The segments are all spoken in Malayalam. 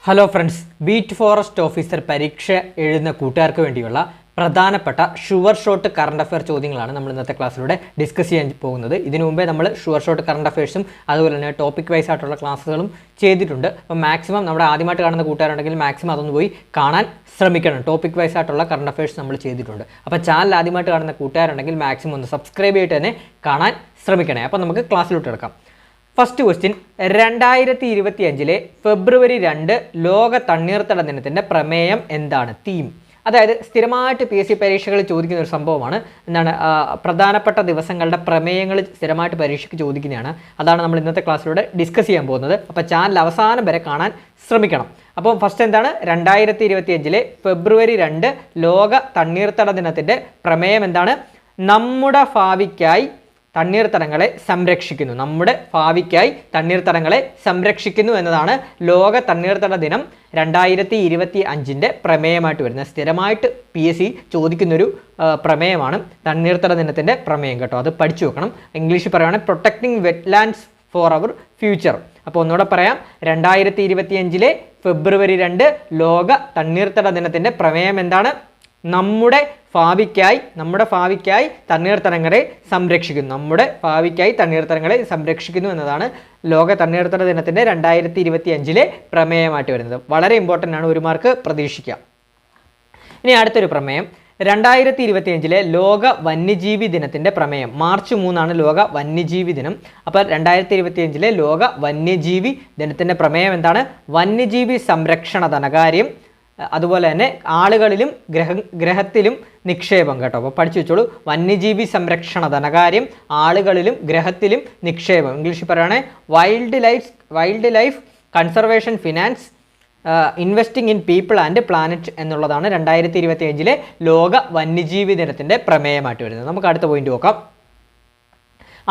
Hello friends, beat forest officer പരീക്ഷ എഴുതുന്ന കൂട്ടുകാർക്ക് വേണ്ടിയുള്ള പ്രധാനപ്പെട്ട ഷുവർ ഷോട്ട് കറണ്ട് അഫെയർ ചോദ്യങ്ങളാണ് നമ്മൾ ഇന്നത്തെ ക്ലാസ്സിലൂടെ ഡിസ്കസ് ചെയ്യാൻ പോകുന്നത്. ഇതിനു മുമ്പേ നമ്മൾ ഷുവർ ഷോട്ട് കറണ്ട് അഫെയർസും അതുപോലെ തന്നെ ടോപ്പിക് വൈസ് ആയിട്ടുള്ള ക്ലാസ്സുകളും ചെയ്തിട്ടുണ്ട്. അപ്പോൾ മാക്സിമം നമ്മുടെ ആദ്യമായിട്ട് കാണുന്ന കൂട്ടുകാരുണ്ടെങ്കിൽ മാക്സിമം അതൊന്ന് പോയി കാണാൻ ശ്രമിക്കണം. ടോപ്പിക് വൈസ് ആയിട്ടുള്ള കറണ്ട് അഫെയർസ് നമ്മൾ ചെയ്തിട്ടുണ്ട്. അപ്പോൾ ചാനൽ ആദ്യമായിട്ട് കാണുന്ന കൂട്ടുകാരുണ്ടെങ്കിൽ മാക്സിമം ഒന്ന് സബ്സ്ക്രൈബ് ചെയ്തിട്ട് തന്നെ കാണാൻ ശ്രമിക്കണേ. അപ്പോൾ നമുക്ക് ക്ലാസ്സിലോട്ട് കിടക്കാം. ഫസ്റ്റ് ക്വസ്റ്റ്യൻ, 2025 ഫെബ്രുവരി 2 ലോക തണ്ണീർത്തട ദിനത്തിൻ്റെ പ്രമേയം എന്താണ്? തീം. അതായത് സ്ഥിരമായിട്ട് PSC പരീക്ഷകളിൽ ചോദിക്കുന്ന ഒരു സംഭവമാണ്. എന്താണ് പ്രധാനപ്പെട്ട ദിവസങ്ങളുടെ പ്രമേയങ്ങൾ സ്ഥിരമായിട്ട് പരീക്ഷയ്ക്ക് ചോദിക്കുന്നതാണ്. അതാണ് നമ്മൾ ഇന്നത്തെ ക്ലാസ്സിലൂടെ ഡിസ്കസ് ചെയ്യാൻ പോകുന്നത്. അപ്പോൾ ചാനൽ അവസാനം വരെ കാണാൻ ശ്രമിക്കണം. അപ്പോൾ ഫസ്റ്റ് എന്താണ്? 2025 ഫെബ്രുവരി 2 ലോക തണ്ണീർത്തട ദിനത്തിൻ്റെ പ്രമേയം എന്താണ്? നമ്മുടെ ഭാവിക്കായി തണ്ണീർത്തടങ്ങളെ സംരക്ഷിക്കുന്നു. നമ്മുടെ ഭാവിക്കായി തണ്ണീർത്തടങ്ങളെ സംരക്ഷിക്കുന്നു എന്നതാണ് ലോക തണ്ണീർത്തട ദിനം 2025 പ്രമേയമായിട്ട് വരുന്നത്. സ്ഥിരമായിട്ട് PSC ചോദിക്കുന്നൊരു പ്രമേയമാണ് തണ്ണീർത്തട ദിനത്തിൻ്റെ പ്രമേയം കേട്ടോ. അത് പഠിച്ചു വെക്കണം. ഇംഗ്ലീഷിൽ പറയുകയാണെങ്കിൽ protecting wetlands for our future. അപ്പോൾ ഒന്നുകൂടെ പറയാം, 2025 ഫെബ്രുവരി 2 ലോക തണ്ണീർത്തട ദിനത്തിൻ്റെ പ്രമേയം എന്താണ്? നമ്മുടെ ഭാവിക്കായി തണ്ണീർത്തടങ്ങളെ സംരക്ഷിക്കുന്നു. നമ്മുടെ ഭാവിക്കായി തണ്ണീർത്തടങ്ങളെ സംരക്ഷിക്കുന്നു എന്നതാണ് ലോക തണ്ണീർത്തട ദിനത്തിൻ്റെ 2025 പ്രമേയമായിട്ട് വരുന്നത്. വളരെ ഇമ്പോർട്ടൻ്റ് ആണ്, 1 മാർക്ക് പ്രതീക്ഷിക്കാം. ഇനി അടുത്തൊരു പ്രമേയം, 2025 ലോക വന്യജീവി ദിനത്തിൻ്റെ പ്രമേയം. മാർച്ച് 3 ലോക വന്യജീവി ദിനം. അപ്പോൾ 2025 ലോക വന്യജീവി ദിനത്തിൻ്റെ പ്രമേയം എന്താണ്? വന്യജീവി സംരക്ഷണ ധനകാര്യം, അതുപോലെ തന്നെ ആളുകളിലും ഗ്രഹത്തിലും നിക്ഷേപം കേട്ടോ. അപ്പോൾ പഠിച്ചു വെച്ചോളൂ. വന്യജീവി സംരക്ഷണ ധനകാര്യം, ആളുകളിലും ഗ്രഹത്തിലും നിക്ഷേപം. ഇംഗ്ലീഷിൽ പറയുകയാണെങ്കിൽ wild life conservation finance, investing in people and planet എന്നുള്ളതാണ് 2025 ലോക വന്യജീവി ദിനത്തിൻ്റെ പ്രമേയമായിട്ട് വരുന്നത്. നമുക്ക് അടുത്ത പോയിന്റ് നോക്കാം.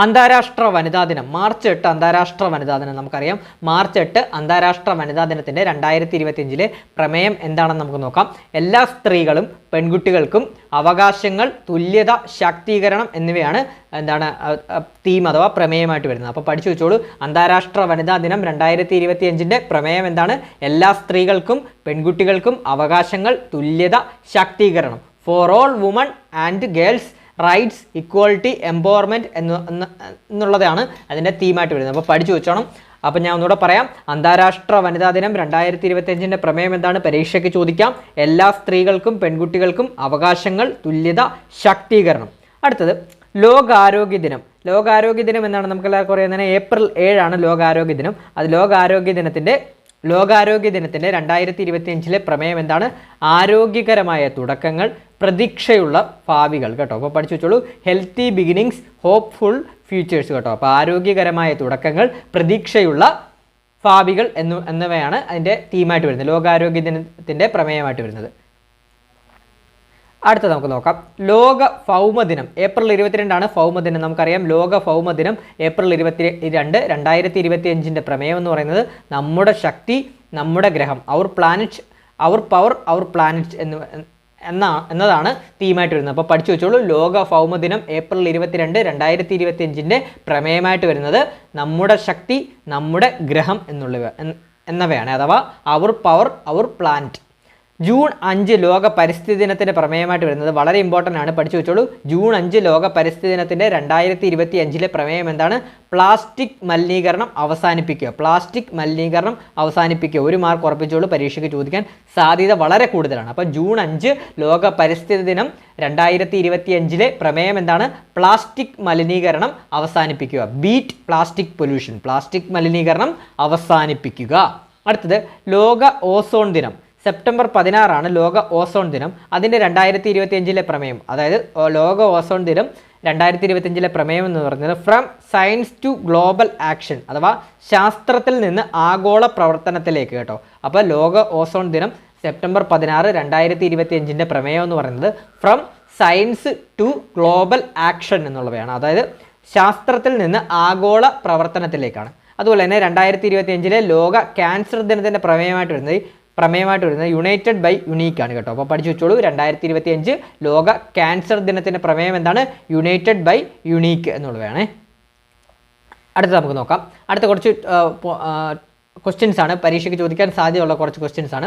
അന്താരാഷ്ട്ര വനിതാ ദിനം. മാർച്ച് 8 അന്താരാഷ്ട്ര വനിതാ ദിനം. നമുക്കറിയാം മാർച്ച് 8 അന്താരാഷ്ട്ര വനിതാ ദിനത്തിൻ്റെ 2025 പ്രമേയം എന്താണെന്ന് നമുക്ക് നോക്കാം. എല്ലാ സ്ത്രീകളും പെൺകുട്ടികൾക്കും അവകാശങ്ങൾ, തുല്യത, ശാക്തീകരണം എന്നിവയാണ് എന്താണ് തീം അഥവാ പ്രമേയമായിട്ട് വരുന്നത്. അപ്പോൾ പഠിച്ചു വെച്ചോളൂ. അന്താരാഷ്ട്ര വനിതാ ദിനം 2025 പ്രമേയം എന്താണ്? എല്ലാ സ്ത്രീകൾക്കും പെൺകുട്ടികൾക്കും അവകാശങ്ങൾ, തുല്യത, ശാക്തീകരണം. For all woman and girls rights, equality, empowerment എന്നുള്ളതാണ് അതിൻ്റെ തീമായിട്ട് വരുന്നത്. അപ്പോൾ പഠിച്ചു വെച്ചോണം. അപ്പോൾ ഞാൻ ഒന്നുകൂടെ പറയാം. അന്താരാഷ്ട്ര വനിതാ ദിനം 2025 പ്രമേയം എന്താണ്? പരീക്ഷയ്ക്ക് ചോദിക്കാം. എല്ലാ സ്ത്രീകൾക്കും പെൺകുട്ടികൾക്കും അവകാശങ്ങൾ, തുല്യത, ശാക്തീകരണം. അടുത്തത് ലോകാരോഗ്യ ദിനം. ലോകാരോഗ്യ ദിനം എന്നാണ് നമുക്ക് എല്ലാവർക്കും അറിയാം. ഏപ്രിൽ 7 ലോകാരോഗ്യ ദിനം. അത് ലോകാരോഗ്യ ദിനത്തിൻ്റെ 2025 പ്രമേയം എന്താണ്? ആരോഗ്യകരമായ തുടക്കങ്ങൾ, പ്രതീക്ഷയുള്ള ഭാവികൾ കേട്ടോ. അപ്പോൾ പഠിച്ചു വെച്ചോളൂ. ഹെൽത്തി ബിഗിനിങ്സ്, ഹോപ്പ്ഫുൾ ഫ്യൂച്ചേഴ്സ് കേട്ടോ. അപ്പോൾ ആരോഗ്യകരമായ തുടക്കങ്ങൾ, പ്രതീക്ഷയുള്ള ഭാവികൾ എന്നിവയാണ് അതിൻ്റെ തീമായിട്ട് വരുന്നത്, ലോകാരോഗ്യ ദിനത്തിൻ്റെ പ്രമേയമായിട്ട് വരുന്നത്. അടുത്ത നമുക്ക് നോക്കാം. ലോക ഭൗമദിനം. ഏപ്രിൽ 22 ഭൗമദിനം. നമുക്കറിയാം ലോക ഭൗമദിനം ഏപ്രിൽ 22 2025 പ്രമേയം എന്ന് പറയുന്നത് നമ്മുടെ ശക്തി, നമ്മുടെ ഗ്രഹം, our planet, our power, our planet എന്നതാണ് തീമായിട്ട് വരുന്നത്. അപ്പോൾ പഠിച്ചു വെച്ചോളൂ. ലോക ഭൗമദിനം ഏപ്രിൽ 22 2025 പ്രമേയമായിട്ട് വരുന്നത് നമ്മുടെ ശക്തി, നമ്മുടെ ഗ്രഹം എന്നവയാണ്, അഥവാ അവർ പവർ, അവർ പ്ലാനറ്റ്. ജൂൺ 5 ലോക പരിസ്ഥിതി ദിനത്തിൻ്റെ പ്രമേയമായിട്ട് വരുന്നത് വളരെ ഇമ്പോർട്ടൻ്റ് ആണ്, പഠിച്ചു വെച്ചോളൂ. ജൂൺ 5 ലോക പരിസ്ഥിതി ദിനത്തിൻ്റെ 2025 പ്രമേയം എന്താണ്? പ്ലാസ്റ്റിക് മലിനീകരണം അവസാനിപ്പിക്കുക. പ്ലാസ്റ്റിക് മലിനീകരണം അവസാനിപ്പിക്കുക. 1 മാർക്ക് ഉറപ്പിച്ചോളൂ. പരീക്ഷയ്ക്ക് ചോദിക്കാൻ സാധ്യത വളരെ കൂടുതലാണ്. അപ്പോൾ ജൂൺ 5 ലോക പരിസ്ഥിതി ദിനം 2025 പ്രമേയം എന്താണ്? പ്ലാസ്റ്റിക് മലിനീകരണം അവസാനിപ്പിക്കുക. Beat plastic pollution. പ്ലാസ്റ്റിക് മലിനീകരണം അവസാനിപ്പിക്കുക. അടുത്തത് ലോക ഓസോൺ ദിനം. സെപ്റ്റംബർ 16 ലോക ഓസോൺ ദിനം. അതിൻ്റെ 2025 പ്രമേയം, അതായത് ലോക ഓസോൺ ദിനം 2025 പ്രമേയം എന്ന് പറയുന്നത് from science to global action, അഥവാ ശാസ്ത്രത്തിൽ നിന്ന് ആഗോള പ്രവർത്തനത്തിലേക്ക് കേട്ടോ. അപ്പോൾ ലോക ഓസോൺ ദിനം സെപ്റ്റംബർ 16 2025 പ്രമേയം എന്ന് പറയുന്നത് from science to global action എന്നുള്ളവയാണ്, അതായത് ശാസ്ത്രത്തിൽ നിന്ന് ആഗോള പ്രവർത്തനത്തിലേക്കാണ്. അതുപോലെ തന്നെ 2025 ലോക ക്യാൻസർ ദിനത്തിൻ്റെ പ്രമേയമായിട്ട് വരുന്നത് യുണൈറ്റഡ് ബൈ യുണീക്ക് ആണ് കേട്ടോ. അപ്പോൾ പഠിച്ചു വെച്ചോളൂ. 2025 ലോക ക്യാൻസർ ദിനത്തിൻ്റെ പ്രമേയം എന്താണ്? യുണൈറ്റഡ് ബൈ യുണീക്ക് എന്നുള്ളതാണ്. അടുത്ത നമുക്ക് നോക്കാം. അടുത്ത കുറച്ച് ക്വസ്റ്റ്യൻസ് ആണ്, പരീക്ഷയ്ക്ക് ചോദിക്കാൻ സാധ്യതയുള്ള കുറച്ച് ക്വസ്റ്റ്യൻസ് ആണ്.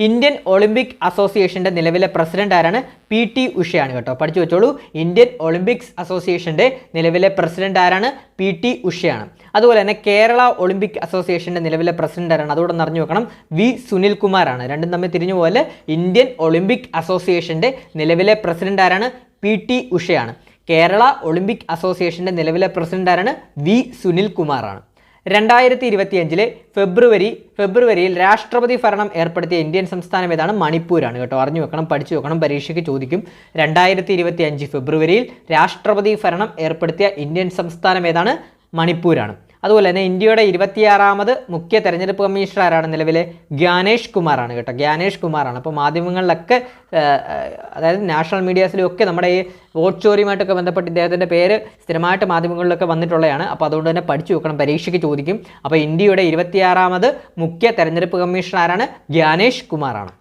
ഇന്ത്യൻ ഒളിമ്പിക് അസോസിയേഷൻ്റെ നിലവിലെ പ്രസിഡന്റ് ആരാണ്? PT ഉഷയാണ് കേട്ടോ, പഠിച്ചു വെച്ചോളൂ. ഇന്ത്യൻ ഒളിമ്പിക്സ് അസോസിയേഷൻ്റെ നിലവിലെ പ്രസിഡന്റ് ആരാണ്? PT ഉഷയാണ്. അതുപോലെ തന്നെ കേരള ഒളിമ്പിക് അസോസിയേഷൻ്റെ നിലവിലെ പ്രസിഡന്റ് ആരാണ്? അതുകൂടെ ഒന്ന് അറിഞ്ഞു വെക്കണം, V സുനിൽകുമാറാണ്. രണ്ടും തമ്മിൽ തിരിഞ്ഞു പോലെ ഇന്ത്യൻ ഒളിമ്പിക് അസോസിയേഷൻ്റെ നിലവിലെ പ്രസിഡന്റ് ആരാണ്? PT ഉഷയാണ്. കേരള ഒളിമ്പിക് അസോസിയേഷൻ്റെ നിലവിലെ പ്രസിഡന്റ് ആരാണ്? V സുനിൽകുമാറാണ്. 2025 ഫെബ്രുവരിയിൽ രാഷ്ട്രപതി ഭരണം ഏർപ്പെടുത്തിയ ഇന്ത്യൻ സംസ്ഥാനം ഏതാണ്? മണിപ്പൂരാണ് കേട്ടോ, അറിഞ്ഞു വെക്കണം, പഠിച്ചു വെക്കണം, പരീക്ഷയ്ക്ക് ചോദിക്കും. 2025 ഫെബ്രുവരിയിൽ രാഷ്ട്രപതി ഭരണം ഏർപ്പെടുത്തിയ ഇന്ത്യൻ സംസ്ഥാനം ഏതാണ്? മണിപ്പൂരാണ്. അതുപോലെ തന്നെ ഇന്ത്യയുടെ 26ാമത് മുഖ്യ തെരഞ്ഞെടുപ്പ് കമ്മീഷണർ ആരാണ് നിലവിലെ? ജ്ഞാനേഷ് കുമാറാണ് കേട്ടോ, ജ്ഞാനേഷ് കുമാറാണ്. അപ്പോൾ മാധ്യമങ്ങളിലൊക്കെ അതായത് നാഷണൽ മീഡിയാസിലും ഒക്കെ നമ്മുടെ ഈ വോട്ട് ചോറിയുമായിട്ടൊക്കെ ബന്ധപ്പെട്ട് ഇദ്ദേഹത്തിൻ്റെ പേര് സ്ഥിരമായിട്ട് മാധ്യമങ്ങളിലൊക്കെ വന്നിട്ടുള്ളതാണ്. അപ്പോൾ അതുകൊണ്ട് തന്നെ പഠിച്ചു വെക്കണം, പരീക്ഷയ്ക്ക് ചോദിക്കും. അപ്പോൾ ഇന്ത്യയുടെ 26ാമത് മുഖ്യ തെരഞ്ഞെടുപ്പ് കമ്മീഷണർ ആരാണ്? ജ്ഞാനേഷ് കുമാറാണ്.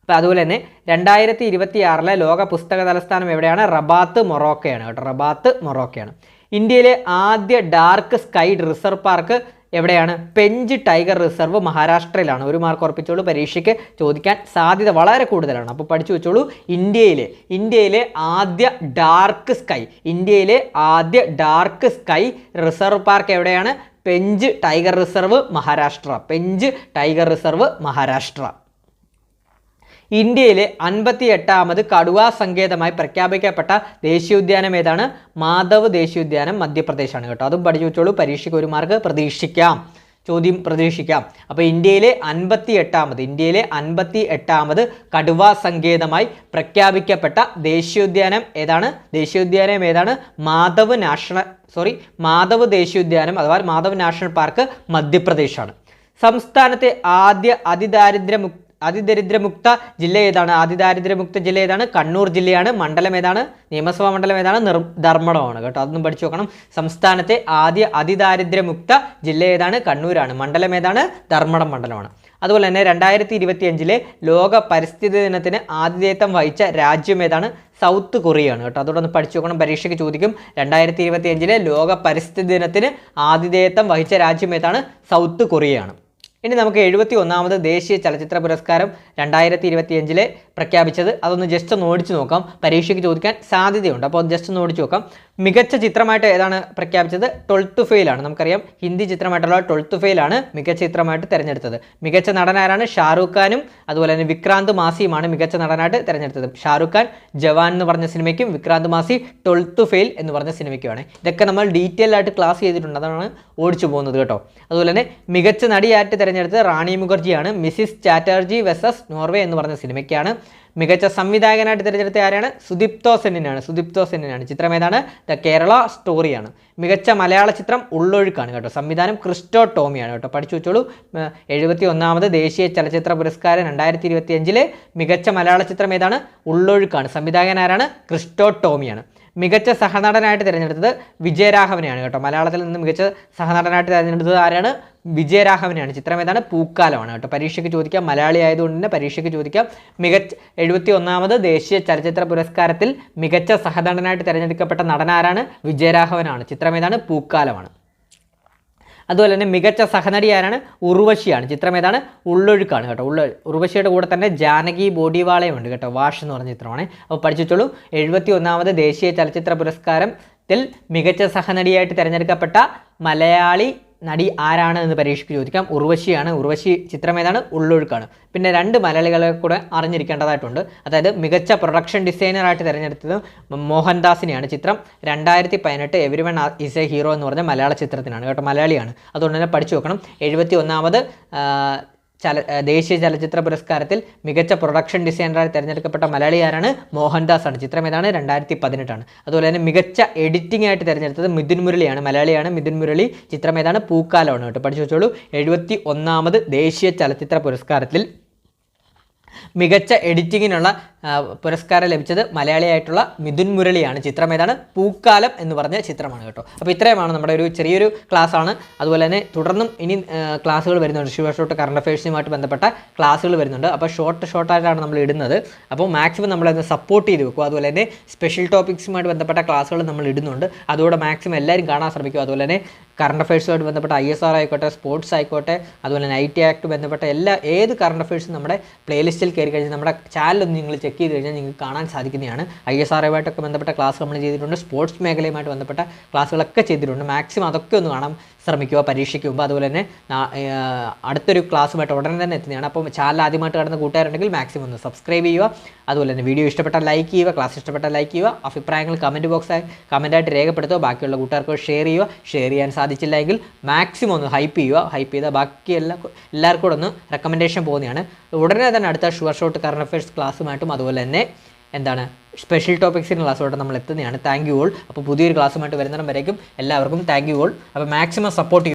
അപ്പോൾ അതുപോലെ തന്നെ 2026 ലോക പുസ്തക തലസ്ഥാനം എവിടെയാണ്? റബാത്ത്, മൊറോക്കയാണ് കേട്ടോ, റബാത്ത്, മൊറോക്കയാണ്. ഇന്ത്യയിലെ ആദ്യ ഡാർക്ക് സ്കൈ റിസർവ് പാർക്ക് എവിടെയാണ്? പെഞ്ച് ടൈഗർ റിസർവ് മഹാരാഷ്ട്രയിലാണ്. ഒരു മാർക്ക് ഉറപ്പിച്ചോളൂ, പരീക്ഷയ്ക്ക് ചോദിക്കാൻ സാധ്യത വളരെ കൂടുതലാണ്. അപ്പോൾ പഠിച്ചു വെച്ചോളൂ, ഇന്ത്യയിലെ ആദ്യ ഡാർക്ക് സ്കൈ റിസർവ് പാർക്ക് എവിടെയാണ്? Pench tiger reserve Maharashtra, Pench tiger reserve Maharashtra. ഇന്ത്യയിലെ 58ാമത് കടുവാ സങ്കേതമായി പ്രഖ്യാപിക്കപ്പെട്ട ദേശീയോദ്യാനം ഏതാണ്? മാധവ് ദേശീയോദ്യാനം, മധ്യപ്രദേശാണ് കേട്ടോ. അതും പഠിച്ചു വെച്ചോളൂ, പരീക്ഷയ്ക്ക് ഒരു മാർക്ക് ചോദ്യം പ്രതീക്ഷിക്കാം. അപ്പോൾ ഇന്ത്യയിലെ 58ാമത് കടുവാ സങ്കേതമായി പ്രഖ്യാപിക്കപ്പെട്ട ദേശീയോദ്യാനം ഏതാണ്? മാധവ് ദേശീയോദ്യാനം അഥവാ മാധവ് നാഷണൽ പാർക്ക്, മധ്യപ്രദേശാണ്. സംസ്ഥാനത്തെ ആദ്യ അതിദരിദ്രമുക്ത ജില്ല ഏതാണ്? കണ്ണൂർ ജില്ലയാണ്. മണ്ഡലം ഏതാണ്? നിയമസഭാ മണ്ഡലം ഏതാണ്? ധർമ്മടമാണ് കേട്ടോ, അതൊന്നും പഠിച്ചു നോക്കണം. സംസ്ഥാനത്തെ ആദ്യ അതിദാരിദ്ര്യമുക്ത ജില്ല ഏതാണ്? കണ്ണൂരാണ്. മണ്ഡലം ഏതാണ്? ധർമ്മടം മണ്ഡലമാണ്. അതുപോലെ തന്നെ 2025 ലോക പരിസ്ഥിതി ദിനത്തിന് ആതിഥേയത്വം വഹിച്ച രാജ്യം ഏതാണ്? സൗത്ത് കൊറിയയാണ് കേട്ടോ, അതോടെ ഒന്ന് പഠിച്ചു നോക്കണം, പരീക്ഷയ്ക്ക് ചോദിക്കും. 2025 ലോക പരിസ്ഥിതി ദിനത്തിന് ആതിഥേയത്വം വഹിച്ച രാജ്യം ഏതാണ്? സൗത്ത് കൊറിയയാണ്. ഇനി നമുക്ക് 71ാമത് ദേശീയ ചലച്ചിത്ര പുരസ്കാരം 2025 പ്രഖ്യാപിച്ചത്, അതൊന്ന് ജസ്റ്റ് ഒന്ന് ഓടിച്ചു നോക്കാം, പരീക്ഷയ്ക്ക് ചോദിക്കാൻ സാധ്യതയുണ്ട്. അപ്പോൾ ജസ്റ്റ് ഒന്ന് ഓടിച്ചു നോക്കാം. മികച്ച ചിത്രമായിട്ട് ഏതാണ് പ്രഖ്യാപിച്ചത്? 12th ഫെയിൽ ആണ്. നമുക്കറിയാം ഹിന്ദി ചിത്രമായിട്ടുള്ള 12th ഫെയിൽ ആണ് മികച്ച ചിത്രമായിട്ട് തിരഞ്ഞെടുത്തത്. മികച്ച നടനാരാണ്? ഷാറൂഖ് ഖാനും അതുപോലെ തന്നെ വിക്രാന്ത് മാസിയുമാണ് മികച്ച നടനായിട്ട് തിരഞ്ഞെടുത്തത്. ഷാറൂഖ് ഖാൻ ജവാൻ എന്ന് പറഞ്ഞ സിനിമയ്ക്കും വിക്രാന്ത് മാസി 12th ഫെയിൽ എന്ന് പറഞ്ഞ സിനിമയ്ക്കുമാണ്. ഇതൊക്കെ നമ്മൾ ഡീറ്റെയിൽ ആയിട്ട് ക്ലാസ് ചെയ്തിട്ടുണ്ട്, അതാണ് ഓടിച്ചു പോകുന്നത് കേട്ടോ. അതുപോലെ തന്നെ മികച്ച നടിയായിട്ട് തിരഞ്ഞെടുത്തത് റാണി മുഖർജിയാണ്. മിസിസ് ചാറ്റർജി വെസസ് നോർവേ എന്ന് പറഞ്ഞ സിനിമയ്ക്കാണ്. മികച്ച സംവിധായകനായിട്ട് തിരഞ്ഞെടുത്ത ആരാണ്? സുദീപ്തോ സെന്നിനാണ്. ചിത്രം ഏതാണ്? ദ കേരള സ്റ്റോറിയാണ്. മികച്ച മലയാള ചിത്രം ഉള്ളൊഴുക്കാണ് കേട്ടോ. സംവിധാനം ക്രിസ്റ്റോ ടോമിയാണ് കേട്ടോ, പഠിച്ചു വെച്ചോളൂ. 71ാമത് ദേശീയ ചലച്ചിത്ര പുരസ്കാരം 2025 മികച്ച മലയാള ചിത്രം ഏതാണ്? ഉള്ളൊഴുക്കാണ്. സംവിധായകൻ ആരാണ്? ക്രിസ്റ്റോ ടോമിയാണ്. മികച്ച സഹനടനായിട്ട് തിരഞ്ഞെടുത്തത് വിജയരാഘവനെയാണ് കേട്ടോ. മലയാളത്തിൽ നിന്ന് മികച്ച സഹനടനായിട്ട് തിരഞ്ഞെടുത്തത് ആരാണ്? വിജയരാഘവനെയാണ്. ചിത്രം ഏതാണ്? പൂക്കാലമാണ് കേട്ടോ. പരീക്ഷയ്ക്ക് ചോദിക്കാം, മലയാളി ആയതുകൊണ്ട് തന്നെ പരീക്ഷയ്ക്ക് ചോദിക്കാം. 71ാമത് ദേശീയ ചലച്ചിത്ര പുരസ്കാരത്തിൽ മികച്ച സഹനടനായിട്ട് തിരഞ്ഞെടുക്കപ്പെട്ട നടനാരാണ്? വിജയരാഘവനാണ്. ചിത്രം ഏതാണ്? പൂക്കാലമാണ്. അതുപോലെ തന്നെ മികച്ച സഹനടി ആരാണ്? ഉർവശിയാണ്. ചിത്രം ഏതാണ്? ഉള്ളൊഴുക്കാണ് കേട്ടോ. ഉർവശിയുടെ കൂടെ തന്നെ ജാനകി ബോഡിവാളയുണ്ട് കേട്ടോ. വാഷ് എന്ന് പറഞ്ഞ ചിത്രമാണ്. അപ്പോൾ പഠിച്ചു വെച്ചോളൂ. 71ാമത് ദേശീയ ചലച്ചിത്ര പുരസ്കാരത്തിൽ മികച്ച സഹനടിയായിട്ട് തിരഞ്ഞെടുക്കപ്പെട്ട മലയാളി നടി ആരാണ് എന്ന് പരീക്ഷയ്ക്ക് ചോദിക്കാം. ഉർവശിയാണ്. ഉർവശി ചിത്രം ഏതാണ്? ഉള്ളൊഴുക്കാണ്. പിന്നെ 2 മലയാളികളെ കൂടെ അറിഞ്ഞിരിക്കേണ്ടതായിട്ടുണ്ട്. അതായത് മികച്ച പ്രൊഡക്ഷൻ ഡിസൈനറായിട്ട് തിരഞ്ഞെടുത്തത് മോഹൻദാസിനെയാണ്. ചിത്രം 2018 എവരിവൺ ഈസ് എ ഹീറോ എന്ന് പറഞ്ഞ മലയാള ചിത്രത്തിനാണ് കേട്ടോ. മലയാളിയാണ്. അതുകൊണ്ട് തന്നെ പഠിച്ചു വെക്കണം. 71ാമത് ദേശീയ ചലച്ചിത്ര പുരസ്കാരത്തിൽ മികച്ച പ്രൊഡക്ഷൻ ഡിസൈനറായി തിരഞ്ഞെടുക്കപ്പെട്ട മലയാളി ആരാണ്? മോഹൻദാസ് ആണ്. ചിത്രം ഏതാണ്? 2018 ആണ്. അതുപോലെ തന്നെ മികച്ച എഡിറ്റിംഗ് ആയിട്ട് തിരഞ്ഞെടുത്തത് മിഥുൻ മുരളിയാണ്. മലയാളിയാണ് മിഥുൻ മുരളി. ചിത്രം ഏതാണ്? പൂക്കാലമാണ് കേട്ടോ. പഠിച്ചു വെച്ചോളൂ. 71ാമത് ദേശീയ ചലച്ചിത്ര പുരസ്കാരത്തിൽ മികച്ച എഡിറ്റിങ്ങിനുള്ള പുരസ്കാരം ലഭിച്ചത് മലയാളിയായിട്ടുള്ള മിഥുൻ മുരളിയാണ്. ചിത്രം ഏതാണ്? പൂക്കാലം എന്ന് പറഞ്ഞ ചിത്രമാണ് കേട്ടോ. അപ്പോൾ ഇത്രയുമാണ് നമ്മുടെ ഒരു ചെറിയൊരു ക്ലാസ്സാണ്. അതുപോലെ തന്നെ തുടർന്നും ഇനി ക്ലാസ്സുകൾ വരുന്നുണ്ട്. ഷോർട്ട് കറണ്ട് അഫയേഴ്സുമായിട്ട് ബന്ധപ്പെട്ട ക്ലാസ്സുകൾ വരുന്നുണ്ട്. അപ്പോൾ ഷോർട്ടായിട്ടാണ് നമ്മൾ ഇടുന്നത്. അപ്പോൾ മാക്സിമം നമ്മളത് സപ്പോർട്ട് ചെയ്ത് വെക്കും. അതുപോലെ തന്നെ സ്പെഷ്യൽ ടോപ്പിക്സുമായിട്ട് ബന്ധപ്പെട്ട ക്ലാസ്സുകൾ നമ്മൾ ഇടുന്നുണ്ട്. അതുകൂടെ മാക്സിമം എല്ലാവരും കാണാൻ ശ്രമിക്കും. അതുപോലെ തന്നെ കറണ്ട് അഫയേഴ്സുമായിട്ട് ബന്ധപ്പെട്ട ISR ആയിക്കോട്ടെ, സ്പോർട്സ് ആയിക്കോട്ടെ, അതുപോലെ നൈറ്റ് ആക്ട് ബന്ധപ്പെട്ട ഏത് കറണ്ട് അഫയേഴ്സും നമ്മുടെ പ്ലേലിസ്റ്റിൽ കയറി കഴിഞ്ഞാൽ നമ്മുടെ ചാനലൊന്ന് നിങ്ങൾ ചെക്ക് ചെയ്ത് കഴിഞ്ഞാൽ നിങ്ങൾക്ക് കാണാൻ സാധിക്കുന്നതാണ്. ISRയുമായിട്ടൊക്കെ ബന്ധപ്പെട്ട ക്ലാസ് നമ്മൾ ചെയ്തിട്ടുണ്ട്, സ്പോർട്സ് മേഖലയുമായിട്ട് ബന്ധപ്പെട്ട ക്ലാസ്സുകളൊക്കെ ചെയ്തിട്ടുണ്ട്. മാക്സിമം അതൊക്കെ ഒന്ന് കാണാൻ ശ്രമിക്കുക പരീക്ഷയ്ക്ക് മുമ്പ്. അതുപോലെ തന്നെ അടുത്തൊരു ക്ലാസ്സുമായിട്ട് ഉടനെ തന്നെ എത്തുന്നതാണ്. അപ്പോൾ ചാനൽ ആദ്യമായിട്ട് കാണുന്ന കൂട്ടുകാരുണ്ടെങ്കിൽ മാക്സിമം ഒന്ന് സബ്സ്ക്രൈബ് ചെയ്യുക. അതുപോലെ തന്നെ വീഡിയോ ഇഷ്ടപ്പെട്ടാൽ ലൈക്ക് ചെയ്യുക, ക്ലാസ് ഇഷ്ടപ്പെട്ടാൽ ലൈക്ക് ചെയ്യുക, അഭിപ്രായങ്ങൾ കമൻറ്റ് ബോക്സായി കമൻറ്റായിട്ട് രേഖപ്പെടുത്തുക. ബാക്കിയുള്ള കൂട്ടുകാർക്ക് ഷെയർ ചെയ്യുക. ഷെയർ ചെയ്യാൻ സാധിച്ചില്ലെങ്കിൽ മാക്സിമം ഒന്ന് ഹൈപ്പ് ചെയ്യുക. ഹൈപ്പ് ചെയ്താൽ ബാക്കി എല്ലാവർക്കും കൂടെ ഒന്ന് റെക്കമെൻഡേഷൻ പോകുന്നതാണ്. ഉടനെ തന്നെ അടുത്ത ഷുവർ ഷോട്ട് കറണ്ട് അഫയേഴ്സ് ക്ലാസ്സുമായിട്ടും അതുപോലെ തന്നെ സ്പെഷ്യൽ ടോപ്പിക്സിൻ്റെ ക്ലാസ്സുമായിട്ട് നമ്മൾ എത്തുന്നതാണ്. Thank you all. അപ്പോൾ പുതിയൊരു ക്ലാസ്സുമായിട്ട് വരുന്നിടം വരേക്കും എല്ലാവർക്കും താങ്ക് യു ഓൾ. അപ്പോൾ മാക്സിമം സപ്പോർട്ട്